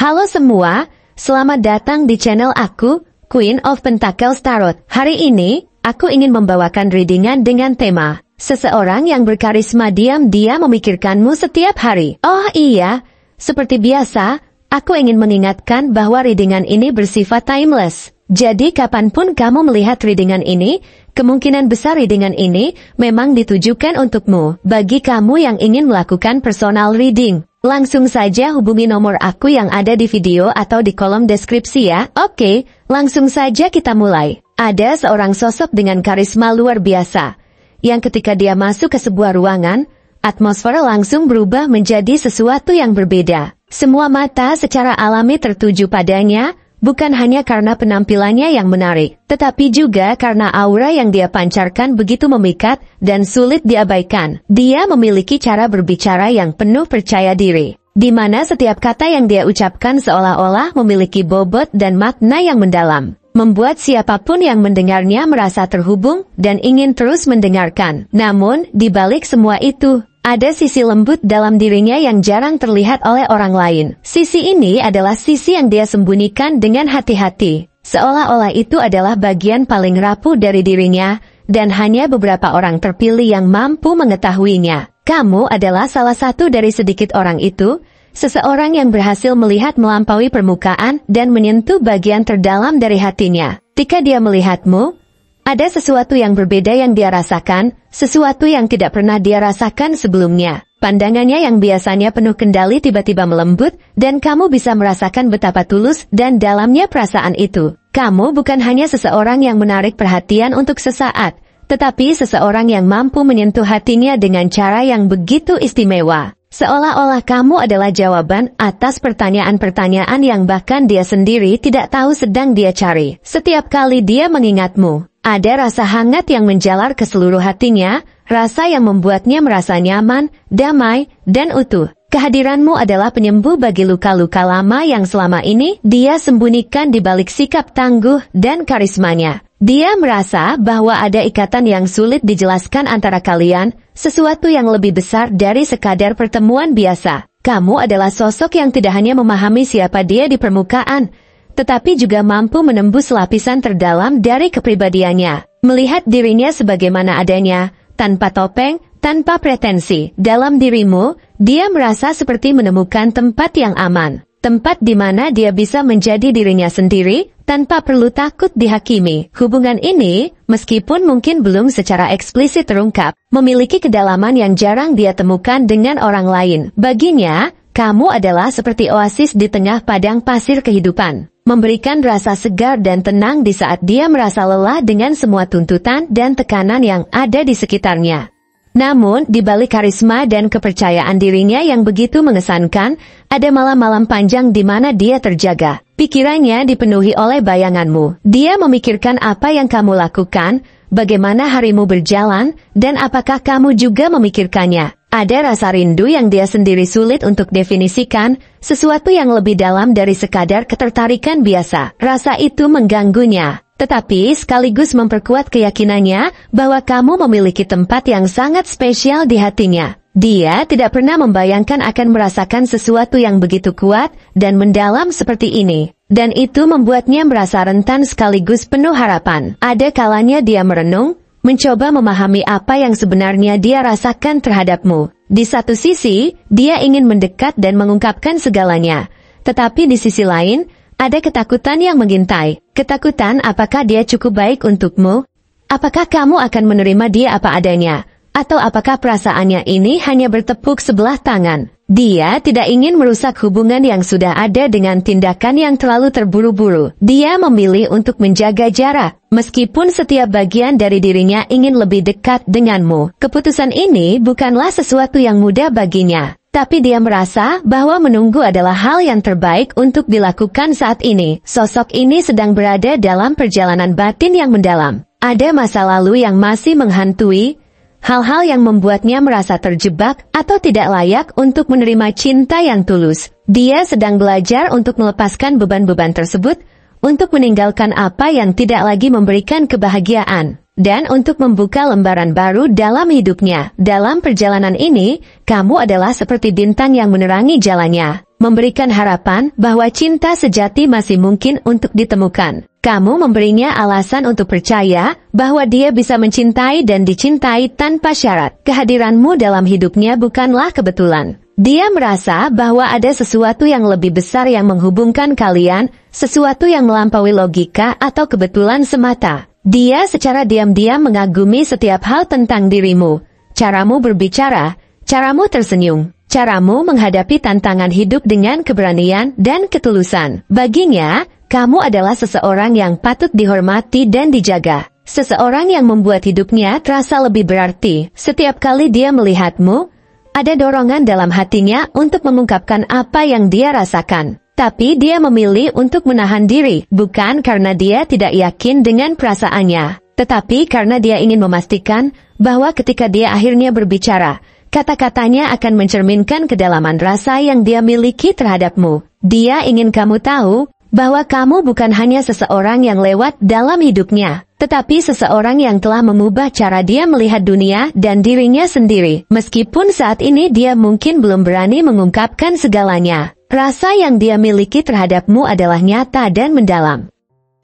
Halo semua, selamat datang di channel aku, Queen of Pentacles Tarot. Hari ini, aku ingin membawakan readingan dengan tema seseorang yang berkarisma diam-diam memikirkanmu setiap hari. Oh iya, seperti biasa, aku ingin mengingatkan bahwa readingan ini bersifat timeless. Jadi kapanpun kamu melihat readingan ini, kemungkinan besar readingan ini memang ditujukan untukmu. Bagi kamu yang ingin melakukan personal reading, langsung saja hubungi nomor aku yang ada di video atau di kolom deskripsi ya. Oke, langsung saja kita mulai. Ada seorang sosok dengan karisma luar biasa, yang ketika dia masuk ke sebuah ruangan, atmosfer langsung berubah menjadi sesuatu yang berbeda. Semua mata secara alami tertuju padanya, bukan hanya karena penampilannya yang menarik, tetapi juga karena aura yang dia pancarkan begitu memikat dan sulit diabaikan. Dia memiliki cara berbicara yang penuh percaya diri, di mana setiap kata yang dia ucapkan seolah-olah memiliki bobot dan makna yang mendalam, membuat siapapun yang mendengarnya merasa terhubung dan ingin terus mendengarkan. Namun, di balik semua itu, ada sisi lembut dalam dirinya yang jarang terlihat oleh orang lain. Sisi ini adalah sisi yang dia sembunyikan dengan hati-hati, seolah-olah itu adalah bagian paling rapuh dari dirinya, dan hanya beberapa orang terpilih yang mampu mengetahuinya. Kamu adalah salah satu dari sedikit orang itu, seseorang yang berhasil melihat melampaui permukaan dan menyentuh bagian terdalam dari hatinya. Ketika dia melihatmu, ada sesuatu yang berbeda yang dia rasakan, sesuatu yang tidak pernah dia rasakan sebelumnya. Pandangannya yang biasanya penuh kendali tiba-tiba melembut, dan kamu bisa merasakan betapa tulus dan dalamnya perasaan itu. Kamu bukan hanya seseorang yang menarik perhatian untuk sesaat, tetapi seseorang yang mampu menyentuh hatinya dengan cara yang begitu istimewa. Seolah-olah kamu adalah jawaban atas pertanyaan-pertanyaan yang bahkan dia sendiri tidak tahu sedang dia cari. Setiap kali dia mengingatmu, ada rasa hangat yang menjalar ke seluruh hatinya, rasa yang membuatnya merasa nyaman, damai, dan utuh. Kehadiranmu adalah penyembuh bagi luka-luka lama yang selama ini dia sembunyikan di balik sikap tangguh dan karismanya. Dia merasa bahwa ada ikatan yang sulit dijelaskan antara kalian, sesuatu yang lebih besar dari sekadar pertemuan biasa. Kamu adalah sosok yang tidak hanya memahami siapa dia di permukaan, tetapi juga mampu menembus lapisan terdalam dari kepribadiannya. Melihat dirinya sebagaimana adanya, tanpa topeng, tanpa pretensi. Dalam dirimu, dia merasa seperti menemukan tempat yang aman. Tempat di mana dia bisa menjadi dirinya sendiri, tanpa perlu takut dihakimi. Hubungan ini, meskipun mungkin belum secara eksplisit terungkap, memiliki kedalaman yang jarang dia temukan dengan orang lain. Baginya, kamu adalah seperti oasis di tengah padang pasir kehidupan, memberikan rasa segar dan tenang di saat dia merasa lelah dengan semua tuntutan dan tekanan yang ada di sekitarnya. Namun, di balik karisma dan kepercayaan dirinya yang begitu mengesankan, ada malam-malam panjang di mana dia terjaga. Pikirannya dipenuhi oleh bayanganmu. Dia memikirkan apa yang kamu lakukan, bagaimana harimu berjalan, dan apakah kamu juga memikirkannya. Ada rasa rindu yang dia sendiri sulit untuk definisikan, sesuatu yang lebih dalam dari sekadar ketertarikan biasa. Rasa itu mengganggunya, tetapi sekaligus memperkuat keyakinannya bahwa kamu memiliki tempat yang sangat spesial di hatinya. Dia tidak pernah membayangkan akan merasakan sesuatu yang begitu kuat dan mendalam seperti ini, dan itu membuatnya merasa rentan sekaligus penuh harapan. Ada kalanya dia merenung, mencoba memahami apa yang sebenarnya dia rasakan terhadapmu. Di satu sisi, dia ingin mendekat dan mengungkapkan segalanya, tetapi di sisi lain, ada ketakutan yang mengintai. Ketakutan apakah dia cukup baik untukmu? Apakah kamu akan menerima dia apa adanya? Atau apakah perasaannya ini hanya bertepuk sebelah tangan? Dia tidak ingin merusak hubungan yang sudah ada dengan tindakan yang terlalu terburu-buru. Dia memilih untuk menjaga jarak, meskipun setiap bagian dari dirinya ingin lebih dekat denganmu. Keputusan ini bukanlah sesuatu yang mudah baginya, tapi dia merasa bahwa menunggu adalah hal yang terbaik untuk dilakukan saat ini. Sosok ini sedang berada dalam perjalanan batin yang mendalam. Ada masa lalu yang masih menghantui, hal-hal yang membuatnya merasa terjebak atau tidak layak untuk menerima cinta yang tulus. Dia sedang belajar untuk melepaskan beban-beban tersebut, untuk meninggalkan apa yang tidak lagi memberikan kebahagiaan, dan untuk membuka lembaran baru dalam hidupnya. Dalam perjalanan ini, kamu adalah seperti bintang yang menerangi jalannya. memberikan harapan bahwa cinta sejati masih mungkin untuk ditemukan. Kamu memberinya alasan untuk percaya bahwa dia bisa mencintai dan dicintai tanpa syarat. Kehadiranmu dalam hidupnya bukanlah kebetulan. Dia merasa bahwa ada sesuatu yang lebih besar yang menghubungkan kalian, sesuatu yang melampaui logika atau kebetulan semata. Dia secara diam-diam mengagumi setiap hal tentang dirimu. Caramu berbicara, caramu tersenyum, caramu menghadapi tantangan hidup dengan keberanian dan ketulusan. Baginya, kamu adalah seseorang yang patut dihormati dan dijaga. Seseorang yang membuat hidupnya terasa lebih berarti. Setiap kali dia melihatmu, ada dorongan dalam hatinya untuk mengungkapkan apa yang dia rasakan. Tapi dia memilih untuk menahan diri, bukan karena dia tidak yakin dengan perasaannya, tetapi karena dia ingin memastikan bahwa ketika dia akhirnya berbicara, kata-katanya akan mencerminkan kedalaman rasa yang dia miliki terhadapmu. Dia ingin kamu tahu bahwa kamu bukan hanya seseorang yang lewat dalam hidupnya, tetapi seseorang yang telah mengubah cara dia melihat dunia dan dirinya sendiri. Meskipun saat ini dia mungkin belum berani mengungkapkan segalanya, rasa yang dia miliki terhadapmu adalah nyata dan mendalam.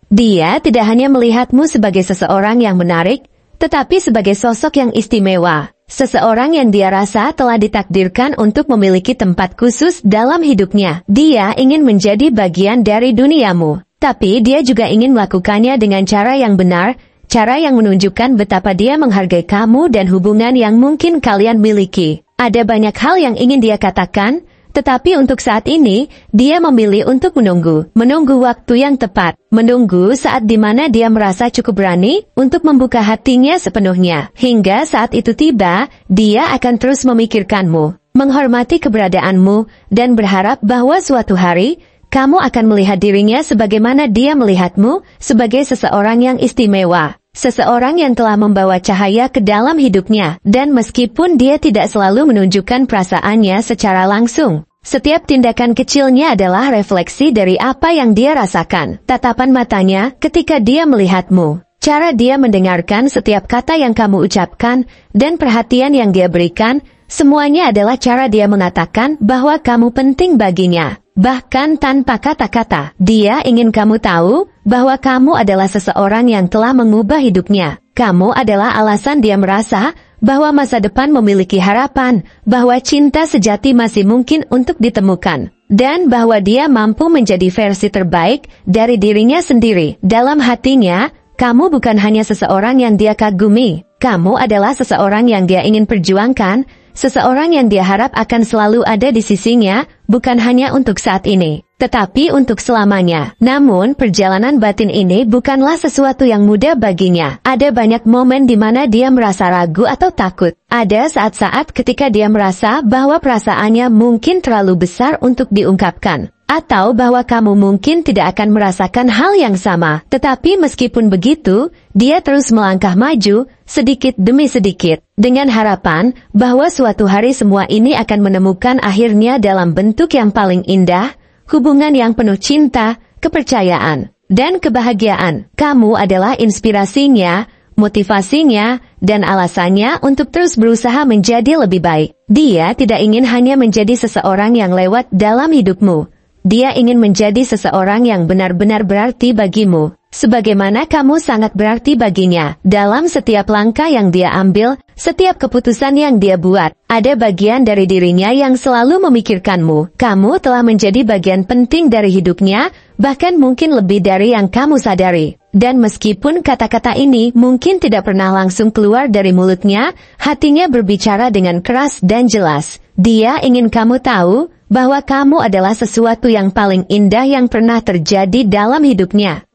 Dia tidak hanya melihatmu sebagai seseorang yang menarik, tetapi sebagai sosok yang istimewa. Seseorang yang dia rasa telah ditakdirkan untuk memiliki tempat khusus dalam hidupnya. Dia ingin menjadi bagian dari duniamu, tapi dia juga ingin melakukannya dengan cara yang benar, cara yang menunjukkan betapa dia menghargai kamu dan hubungan yang mungkin kalian miliki. Ada banyak hal yang ingin dia katakan, tetapi untuk saat ini, dia memilih untuk menunggu waktu yang tepat, menunggu saat dimana dia merasa cukup berani untuk membuka hatinya sepenuhnya. Hingga saat itu tiba, dia akan terus memikirkanmu, menghormati keberadaanmu, dan berharap bahwa suatu hari, kamu akan melihat dirinya sebagaimana dia melihatmu, sebagai seseorang yang istimewa. Seseorang yang telah membawa cahaya ke dalam hidupnya, dan meskipun dia tidak selalu menunjukkan perasaannya secara langsung, setiap tindakan kecilnya adalah refleksi dari apa yang dia rasakan. Tatapan matanya ketika dia melihatmu, cara dia mendengarkan setiap kata yang kamu ucapkan, dan perhatian yang dia berikan, semuanya adalah cara dia mengatakan bahwa kamu penting baginya. Bahkan tanpa kata-kata, dia ingin kamu tahu bahwa kamu adalah seseorang yang telah mengubah hidupnya. Kamu adalah alasan dia merasa bahwa masa depan memiliki harapan, bahwa cinta sejati masih mungkin untuk ditemukan, dan bahwa dia mampu menjadi versi terbaik dari dirinya sendiri. Dalam hatinya, kamu bukan hanya seseorang yang dia kagumi, kamu adalah seseorang yang dia ingin perjuangkan, seseorang yang dia harap akan selalu ada di sisinya, bukan hanya untuk saat ini, tetapi untuk selamanya. Namun, perjalanan batin ini bukanlah sesuatu yang mudah baginya. Ada banyak momen di mana dia merasa ragu atau takut. Ada saat-saat ketika dia merasa bahwa perasaannya mungkin terlalu besar untuk diungkapkan, atau bahwa kamu mungkin tidak akan merasakan hal yang sama. Tetapi meskipun begitu, dia terus melangkah maju, sedikit demi sedikit, dengan harapan bahwa suatu hari semua ini akan menemukan akhirnya dalam bentuk yang paling indah, hubungan yang penuh cinta, kepercayaan, dan kebahagiaan. Kamu adalah inspirasinya, motivasinya, dan alasannya untuk terus berusaha menjadi lebih baik. Dia tidak ingin hanya menjadi seseorang yang lewat dalam hidupmu. Dia ingin menjadi seseorang yang benar-benar berarti bagimu, sebagaimana kamu sangat berarti baginya. Dalam setiap langkah yang dia ambil, setiap keputusan yang dia buat, ada bagian dari dirinya yang selalu memikirkanmu. Kamu telah menjadi bagian penting dari hidupnya, bahkan mungkin lebih dari yang kamu sadari. Dan meskipun kata-kata ini mungkin tidak pernah langsung keluar dari mulutnya, hatinya berbicara dengan keras dan jelas. Dia ingin kamu tahu bahwa kamu adalah sesuatu yang paling indah yang pernah terjadi dalam hidupnya.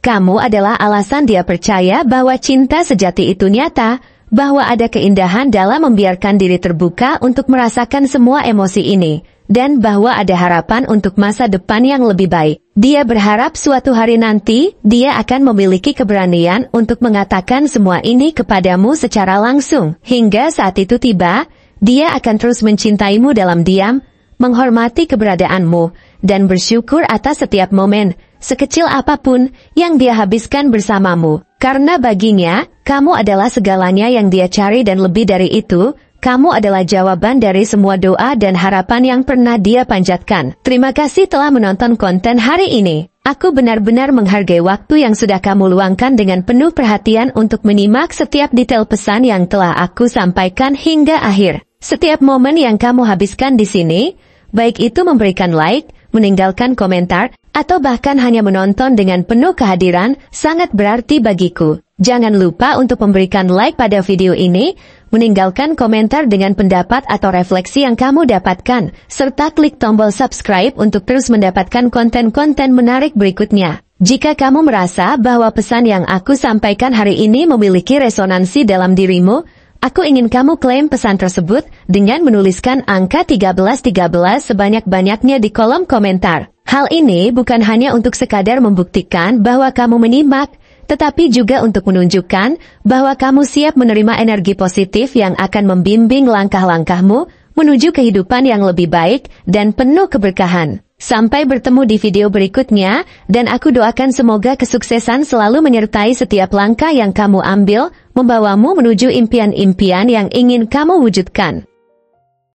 Kamu adalah alasan dia percaya bahwa cinta sejati itu nyata, bahwa ada keindahan dalam membiarkan diri terbuka untuk merasakan semua emosi ini, dan bahwa ada harapan untuk masa depan yang lebih baik. Dia berharap suatu hari nanti, dia akan memiliki keberanian untuk mengatakan semua ini kepadamu secara langsung. Hingga saat itu tiba, dia akan terus mencintaimu dalam diam, menghormati keberadaanmu, dan bersyukur atas setiap momen, sekecil apapun, yang dia habiskan bersamamu. Karena baginya, kamu adalah segalanya yang dia cari dan lebih dari itu, kamu adalah jawaban dari semua doa dan harapan yang pernah Dia panjatkan. Terima kasih telah menonton konten hari ini. Aku benar-benar menghargai waktu yang sudah kamu luangkan dengan penuh perhatian untuk menyimak setiap detail pesan yang telah aku sampaikan hingga akhir. Setiap momen yang kamu habiskan di sini, baik itu memberikan like, meninggalkan komentar, atau bahkan hanya menonton dengan penuh kehadiran, sangat berarti bagiku. Jangan lupa untuk memberikan like pada video ini, meninggalkan komentar dengan pendapat atau refleksi yang kamu dapatkan, serta klik tombol subscribe untuk terus mendapatkan konten-konten menarik berikutnya. Jika kamu merasa bahwa pesan yang aku sampaikan hari ini memiliki resonansi dalam dirimu, aku ingin kamu klaim pesan tersebut dengan menuliskan angka 1313 sebanyak-banyaknya di kolom komentar. Hal ini bukan hanya untuk sekadar membuktikan bahwa kamu menyimak, tetapi juga untuk menunjukkan bahwa kamu siap menerima energi positif yang akan membimbing langkah-langkahmu menuju kehidupan yang lebih baik dan penuh keberkahan. Sampai bertemu di video berikutnya, dan aku doakan semoga kesuksesan selalu menyertai setiap langkah yang kamu ambil, membawamu menuju impian-impian yang ingin kamu wujudkan.